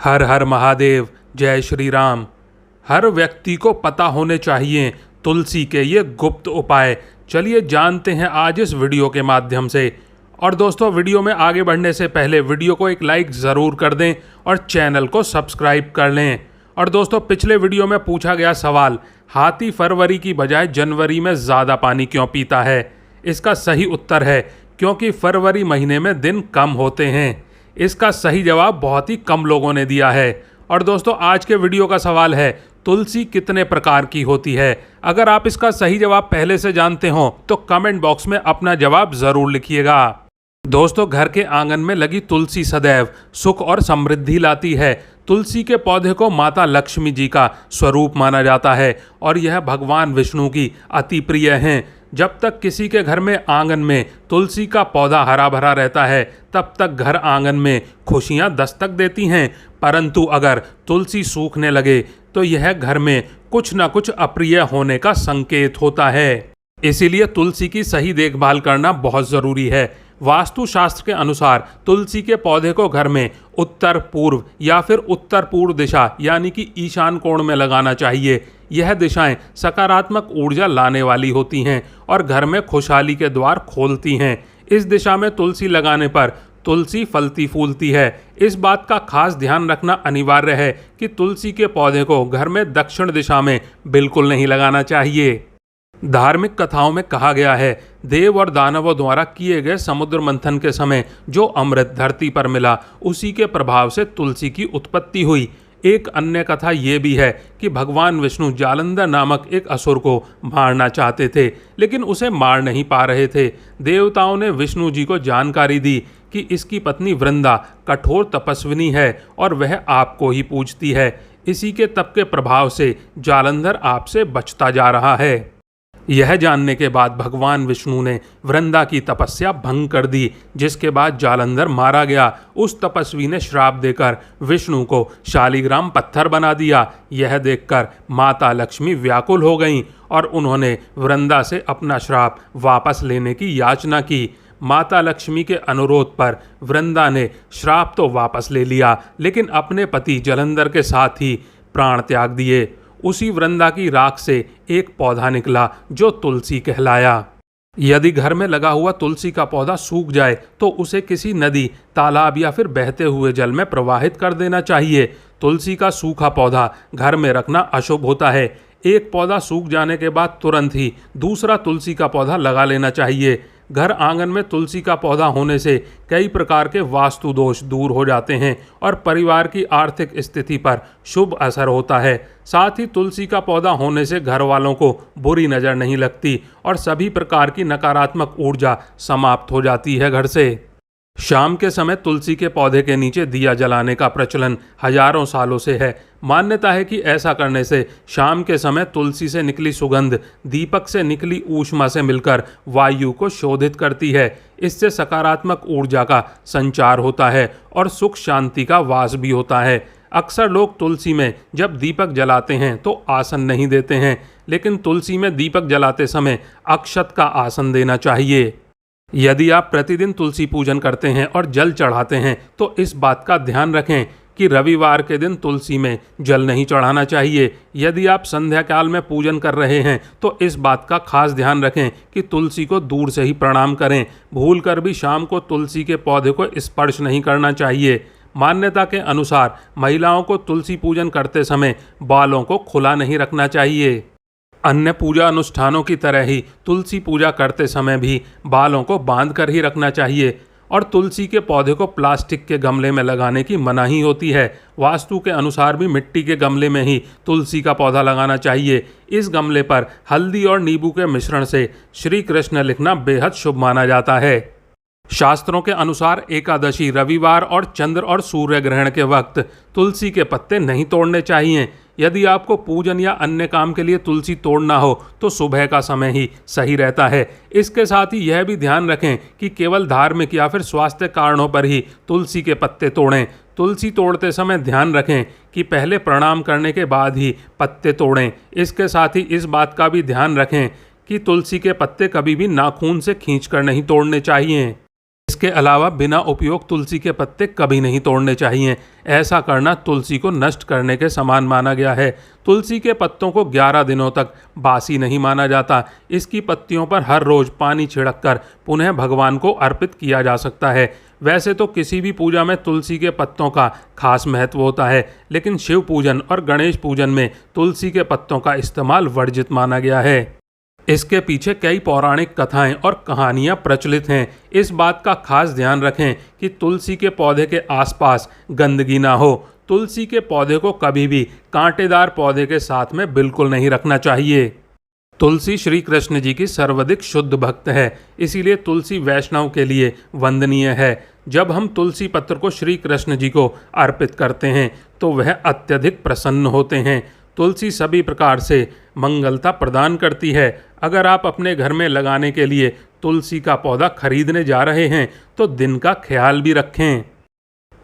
हर हर महादेव, जय श्री राम। हर व्यक्ति को पता होने चाहिए तुलसी के ये गुप्त उपाय। चलिए जानते हैं आज इस वीडियो के माध्यम से। और दोस्तों, वीडियो में आगे बढ़ने से पहले वीडियो को एक लाइक ज़रूर कर दें और चैनल को सब्सक्राइब कर लें। और दोस्तों, पिछले वीडियो में पूछा गया सवाल, हाथी फरवरी की बजाय जनवरी में ज़्यादा पानी क्यों पीता है? इसका सही उत्तर है क्योंकि फरवरी महीने में दिन कम होते हैं। इसका सही जवाब बहुत ही कम लोगों ने दिया है। और दोस्तों, आज के वीडियो का सवाल है, तुलसी कितने प्रकार की होती है? अगर आप इसका सही जवाब पहले से जानते हो तो कमेंट बॉक्स में अपना जवाब ज़रूर लिखिएगा। दोस्तों, घर के आंगन में लगी तुलसी सदैव सुख और समृद्धि लाती है। तुलसी के पौधे को माता लक्ष्मी जी का स्वरूप माना जाता है और यह भगवान विष्णु की अति प्रिय हैं। जब तक किसी के घर में आंगन में तुलसी का पौधा हरा भरा रहता है तब तक घर आंगन में खुशियां दस्तक देती हैं, परंतु अगर तुलसी सूखने लगे तो यह घर में कुछ न कुछ अप्रिय होने का संकेत होता है। इसीलिए तुलसी की सही देखभाल करना बहुत ज़रूरी है। वास्तुशास्त्र के अनुसार तुलसी के पौधे को घर में उत्तर पूर्व या फिर उत्तर पूर्व दिशा यानी कि ईशान कोण में लगाना चाहिए। यह दिशाएं सकारात्मक ऊर्जा लाने वाली होती हैं और घर में खुशहाली के द्वार खोलती हैं। इस दिशा में तुलसी लगाने पर तुलसी फलती फूलती है। इस बात का खास ध्यान रखना अनिवार्य है कि तुलसी के पौधे को घर में दक्षिण दिशा में बिल्कुल नहीं लगाना चाहिए। धार्मिक कथाओं में कहा गया है, देव और दानवों द्वारा किए गए समुद्र मंथन के समय जो अमृत धरती पर मिला उसी के प्रभाव से तुलसी की उत्पत्ति हुई। एक अन्य कथा ये भी है कि भगवान विष्णु जालंधर नामक एक असुर को मारना चाहते थे, लेकिन उसे मार नहीं पा रहे थे। देवताओं ने विष्णु जी को जानकारी दी कि इसकी पत्नी वृंदा कठोर तपस्विनी है और वह आपको ही पूजती है। इसी के तप के प्रभाव से जालंधर आपसे बचता जा रहा है। यह जानने के बाद भगवान विष्णु ने वृंदा की तपस्या भंग कर दी, जिसके बाद जालंधर मारा गया। उस तपस्वी ने श्राप देकर विष्णु को शालिग्राम पत्थर बना दिया। यह देखकर माता लक्ष्मी व्याकुल हो गईं और उन्होंने वृंदा से अपना श्राप वापस लेने की याचना की। माता लक्ष्मी के अनुरोध पर वृंदा ने श्राप तो वापस ले लिया, लेकिन अपने पति जालंधर के साथ ही प्राण त्याग दिए। उसी वृंदा की राख से एक पौधा निकला जो तुलसी कहलाया। यदि घर में लगा हुआ तुलसी का पौधा सूख जाए तो उसे किसी नदी, तालाब या फिर बहते हुए जल में प्रवाहित कर देना चाहिए। तुलसी का सूखा पौधा घर में रखना अशुभ होता है। एक पौधा सूख जाने के बाद तुरंत ही दूसरा तुलसी का पौधा लगा लेना चाहिए। घर आंगन में तुलसी का पौधा होने से कई प्रकार के वास्तु दोष दूर हो जाते हैं और परिवार की आर्थिक स्थिति पर शुभ असर होता है। साथ ही तुलसी का पौधा होने से घर वालों को बुरी नज़र नहीं लगती और सभी प्रकार की नकारात्मक ऊर्जा समाप्त हो जाती है घर से। शाम के समय तुलसी के पौधे के नीचे दिया जलाने का प्रचलन हजारों सालों से है। मान्यता है कि ऐसा करने से शाम के समय तुलसी से निकली सुगंध दीपक से निकली ऊष्मा से मिलकर वायु को शोधित करती है। इससे सकारात्मक ऊर्जा का संचार होता है और सुख शांति का वास भी होता है। अक्सर लोग तुलसी में जब दीपक जलाते हैं तो आसन नहीं देते हैं, लेकिन तुलसी में दीपक जलाते समय अक्षत का आसन देना चाहिए। यदि आप प्रतिदिन तुलसी पूजन करते हैं और जल चढ़ाते हैं तो इस बात का ध्यान रखें कि रविवार के दिन तुलसी में जल नहीं चढ़ाना चाहिए। यदि आप संध्या काल में पूजन कर रहे हैं तो इस बात का खास ध्यान रखें कि तुलसी को दूर से ही प्रणाम करें। भूलकर भी शाम को तुलसी के पौधे को स्पर्श नहीं करना चाहिए। मान्यता के अनुसार महिलाओं को तुलसी पूजन करते समय बालों को खुला नहीं रखना चाहिए। अन्य पूजा अनुष्ठानों की तरह ही तुलसी पूजा करते समय भी बालों को बांध कर ही रखना चाहिए और तुलसी के पौधे को प्लास्टिक के गमले में लगाने की मनाही होती है। वास्तु के अनुसार भी मिट्टी के गमले में ही तुलसी का पौधा लगाना चाहिए। इस गमले पर हल्दी और नींबू के मिश्रण से श्री कृष्ण लिखना बेहद शुभ माना जाता है। शास्त्रों के अनुसार एकादशी, रविवार और चंद्र और सूर्य ग्रहण के वक्त तुलसी के पत्ते नहीं तोड़ने चाहिए। यदि आपको पूजन या अन्य काम के लिए तुलसी तोड़ना हो तो सुबह का समय ही सही रहता है। इसके साथ ही यह भी ध्यान रखें कि केवल धार्मिक या फिर स्वास्थ्य कारणों पर ही तुलसी के पत्ते तोड़ें। तुलसी तोड़ते समय ध्यान रखें कि पहले प्रणाम करने के बाद ही पत्ते तोड़ें। इसके साथ ही इस बात का भी ध्यान रखें कि तुलसी के पत्ते कभी भी नाखून से खींचकर नहीं तोड़ने चाहिए। इसके अलावा बिना उपयोग तुलसी के पत्ते कभी नहीं तोड़ने चाहिए। ऐसा करना तुलसी को नष्ट करने के समान माना गया है। तुलसी के पत्तों को 11 दिनों तक बासी नहीं माना जाता। इसकी पत्तियों पर हर रोज पानी छिड़ककर पुनः भगवान को अर्पित किया जा सकता है। वैसे तो किसी भी पूजा में तुलसी के पत्तों का खास महत्व होता है, लेकिन शिव पूजन और गणेश पूजन में तुलसी के पत्तों का इस्तेमाल वर्जित माना गया है। इसके पीछे कई पौराणिक कथाएं और कहानियां प्रचलित हैं। इस बात का खास ध्यान रखें कि तुलसी के पौधे के आसपास गंदगी ना हो। तुलसी के पौधे को कभी भी कांटेदार पौधे के साथ में बिल्कुल नहीं रखना चाहिए। तुलसी श्री कृष्ण जी की सर्वाधिक शुद्ध भक्त है, इसीलिए तुलसी वैष्णव के लिए वंदनीय है। जब हम तुलसी पत्र को श्री कृष्ण जी को अर्पित करते हैं तो वह अत्यधिक प्रसन्न होते हैं। तुलसी सभी प्रकार से मंगलता प्रदान करती है। अगर आप अपने घर में लगाने के लिए तुलसी का पौधा खरीदने जा रहे हैं तो दिन का ख्याल भी रखें।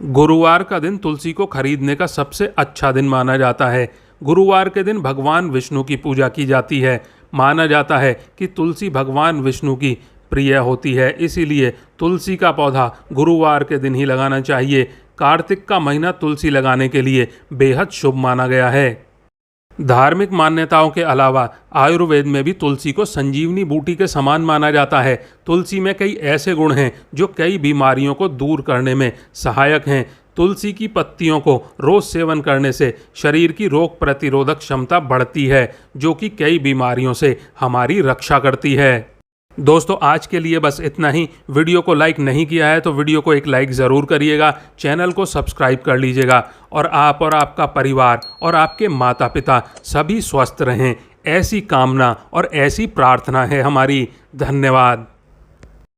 गुरुवार का दिन तुलसी को खरीदने का सबसे अच्छा दिन माना जाता है। गुरुवार के दिन भगवान विष्णु की पूजा की जाती है। माना जाता है कि तुलसी भगवान विष्णु की प्रिय होती है, इसीलिए तुलसी का पौधा गुरुवार के दिन ही लगाना चाहिए। कार्तिक का महीना तुलसी लगाने के लिए बेहद शुभ माना गया है। धार्मिक मान्यताओं के अलावा आयुर्वेद में भी तुलसी को संजीवनी बूटी के समान माना जाता है। तुलसी में कई ऐसे गुण हैं जो कई बीमारियों को दूर करने में सहायक हैं। तुलसी की पत्तियों को रोज सेवन करने से शरीर की रोग प्रतिरोधक क्षमता बढ़ती है, जो कि कई बीमारियों से हमारी रक्षा करती है। दोस्तों, आज के लिए बस इतना ही। वीडियो को लाइक नहीं किया है तो वीडियो को एक लाइक ज़रूर करिएगा, चैनल को सब्सक्राइब कर लीजिएगा और आप और आपका परिवार और आपके माता पिता सभी स्वस्थ रहें, ऐसी कामना और ऐसी प्रार्थना है हमारी। धन्यवाद।